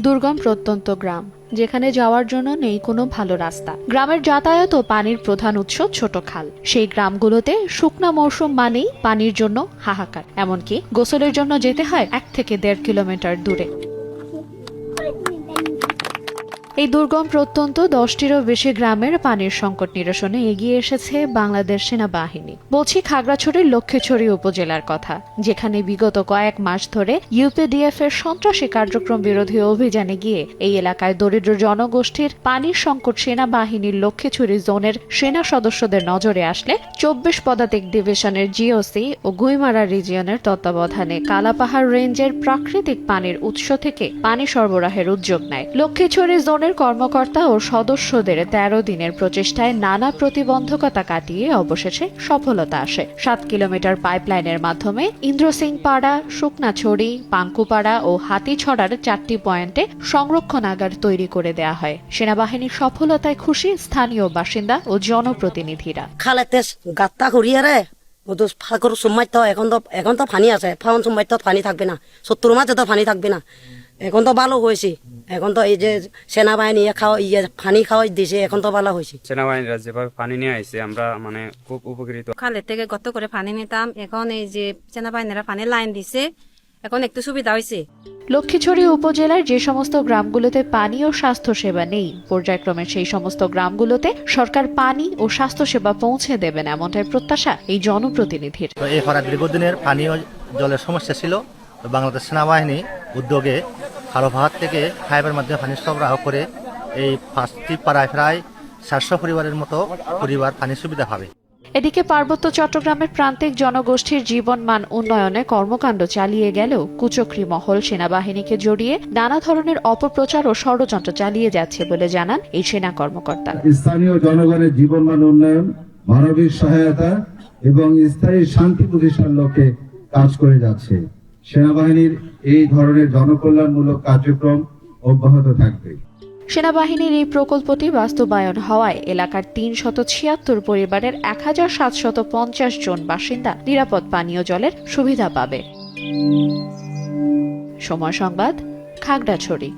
দুর্গম প্রত্যন্ত গ্রাম, যেখানে যাওয়ার জন্য নেই কোনো ভালো রাস্তা। গ্রামের যাতায়াত ও পানির প্রধান উৎস ছোট খাল। সেই গ্রামগুলোতে শুকনা মৌসুম মানেই পানির জন্য হাহাকার। এমনকি গোসলের জন্য যেতে হয় 1 থেকে 1.5 কিলোমিটার দূরে। এই দুর্গম প্রত্যন্ত 10টিরও বেশি গ্রামের পানির সংকট নিরসনে এগিয়ে এসেছে বাংলাদেশ সেনাবাহিনী। বলছি খাগড়াছড়ির লক্ষ্মীছড়ি উপজেলার কথা, যেখানে বিগত কয়েক মাস ধরে ইউপিডিএফ এর সন্ত্রাসী কার্যক্রম বিরোধী অভিযানে গিয়ে এই এলাকায় দরিদ্র জনগোষ্ঠীর পানির সংকট সেনাবাহিনীর লক্ষ্মীছড়ি জোনের সেনা সদস্যদের নজরে আসলে 24 পদাতিক ডিভিশনের জিওসি ও গুইমারা রিজিয়নের তত্ত্বাবধানে কালাপাহাড় রেঞ্জের প্রাকৃতিক পানির উৎস থেকে পানি সরবরাহের উদ্যোগ নেয়। লক্ষ্মীছড়ি জোনের কর্মকর্তা ও সদস্যদের 13 দিনের প্রচেষ্টায় নানা প্রতিবন্ধকতা কাটিয়ে অবশেষে সফলতা আসে। 7 কিলোমিটার পাইপলাইনের মাধ্যমে ইন্দ্রসিং পাড়া, শুকনাছড়ি, পাঙ্কুপাড়া ও হাতিছড়ার 4টি পয়েন্টে সংরক্ষণাগার তৈরি করে দেয়া হয়। সেনাবাহিনীর সফলতায় খুশি স্থানীয় বাসিন্দা ও জনপ্রতিনিধিরা। খালেতে গাত্তা করিয়ে রে ফাঁকর সময় তো এখন তো পানি আছে, ফাউন সময় তো পানি থাকবে না, 70 মাঝে তো পানি থাকবে না। এখন তো ভালো হয়েছে, এখন তো এই যে সেনাবাহিনী পানি খাওয়াই দিছে, এখন তো ভালো হয়েছে। সেনাবাহিনীরা যেভাবে পানি নিয়ে আইছে আমরা খুব উপকৃত। খালের থেকে গত করে পানি নিতাম, এখন এই যে সেনাবাহিনীরা পানির লাইন দিছে, এখন একটু সুবিধা হয়েছে। লক্ষ্মীছড়ি উপজেলার যে সমস্ত গ্রামগুলোতে পানি ও স্বাস্থ্যসেবা নেই, পর্যায়ক্রমে সেই সমস্ত গ্রামগুলোতে সরকার পানি ও স্বাস্থ্যসেবা পৌঁছে দেবেন, এমনটাই প্রত্যাশা এই জনপ্রতিনিধির। এই দীর্ঘদিনের পানীয় জলের সমস্যা ছিল। বাংলাদেশ সেনাবাহিনী উদ্যোগে খালপাহাড় থেকে পাইপের মাধ্যমে পানি সরবরাহ করে এই 5টি পাড়ায় প্রায় 400 পরিবারের মতো পরিবার পানির সুবিধা পাবে। এদিকে পার্বত্য চট্টগ্রামের প্রান্তিক জনগোষ্ঠীর জীবনমান উন্নয়নে কর্মকাণ্ড চালিয়ে গেলেও কুচক্রী মহল সেনাবাহিনীকে জড়িয়ে নানা ধরনের অপপ্রচার ও ষড়যন্ত্র চালিয়ে যাচ্ছে বলে জানান এই সেনা কর্মকর্তা। স্থানীয় জনগণের জীবনমান উন্নয়ন, মানবিক সহায়তা এবং স্থায়ী শান্তি প্রতিষ্ঠার লক্ষ্যে কাজ করে যাচ্ছে। সেনাবাহিনীর এই ধরনের জনকল্যাণমূলক কার্যক্রম অব্যাহত থাকবে। সেনাবাহিনীর এই প্রকল্পটি বাস্তবায়ন হওয়ায় এলাকার 376 পরিবারের 1750 জন বাসিন্দা নিরাপদ পানীয় জলের সুবিধা পাবে। সময় সংবাদ, খাগড়াছড়ি।